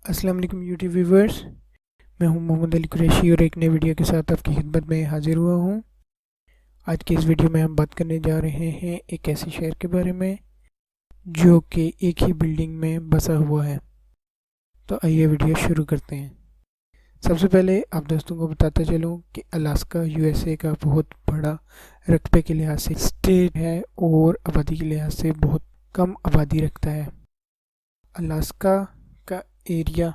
السلام علیکم YouTube viewers, میں ہوں محمد علی قریشی اور ایک نئے ویڈیو کے ساتھ آپ کی خدمت میں حاضر ہوا ہوں۔ آج کے اس ویڈیو میں ہم بات کرنے جا رہے ہیں ایک ایسے شہر کے بارے میں جو کہ ایک ہی بلڈنگ میں بسا ہوا ہے۔ تو آئیے ویڈیو شروع کرتے ہیں۔ سب سے پہلے آپ دوستوں کو بتاتا چلوں کہ الاسکا یو ایس اے کا بہت بڑا رقبے کے لحاظ سے اسٹیٹ ہے اور آبادی کے لحاظ سے بہت کم آبادی رکھتا ہے۔ الاسکا کا ایریا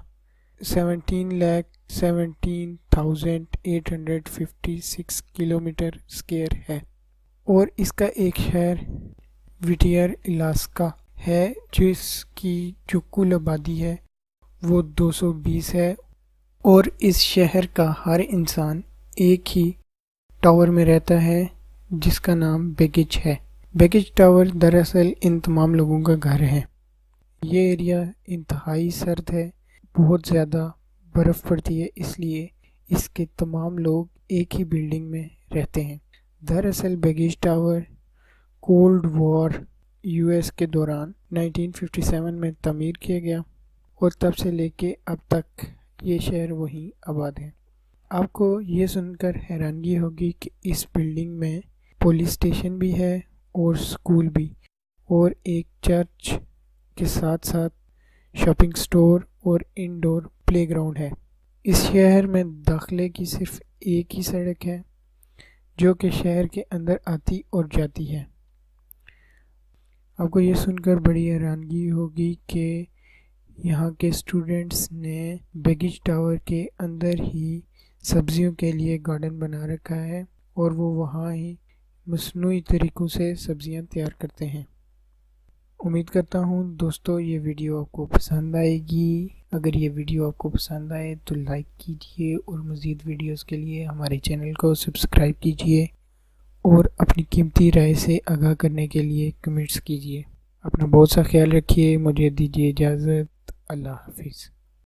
17,17,856 کلومیٹر اسکوائر ہے اور اس کا ایک شہر وٹیئر الاسکا ہے جس کی جو کل آبادی ہے وہ 220 ہے، اور اس شہر کا ہر انسان ایک ہی ٹاور میں رہتا ہے جس کا نام بیگیج ہے۔ بیگیج ٹاور دراصل ان تمام لوگوں کا گھر ہے۔ یہ ایریا انتہائی سرد ہے، بہت زیادہ برف پڑتی ہے، اس لیے اس کے تمام لوگ ایک ہی بلڈنگ میں رہتے ہیں۔ دراصل baggage tower cold war U S کے دوران 1957 میں تعمیر کیا گیا اور تب سے لے کے اب تک یہ شہر وہیں آباد ہے۔ آپ کو یہ سن کر حیرانگی ہوگی کہ اس بلڈنگ میں پولیس اسٹیشن بھی ہے اور اسکول بھی، اور ایک چرچ کے ساتھ ساتھ شاپنگ سٹور اور انڈور پلے گراؤنڈ ہے۔ اس شہر میں داخلے کی صرف ایک ہی سڑک ہے جو کہ شہر کے اندر آتی اور جاتی ہے۔ آپ کو یہ سن کر بڑی حیرانگی ہوگی کہ یہاں کے اسٹوڈنٹس نے بیگیج ٹاور کے اندر ہی سبزیوں کے لیے گارڈن بنا رکھا ہے اور وہ وہاں ہی مصنوعی طریقوں سے سبزیاں تیار کرتے ہیں۔ امید کرتا ہوں دوستو یہ ویڈیو آپ کو پسند آئے گی۔ اگر یہ ویڈیو آپ کو پسند آئے تو لائک کیجئے اور مزید ویڈیوز کے لیے ہمارے چینل کو سبسکرائب کیجئے اور اپنی قیمتی رائے سے آگاہ کرنے کے لیے کمنٹس کیجئے۔ اپنا بہت سا خیال رکھیے، مجھے دیجیے اجازت، اللہ حافظ۔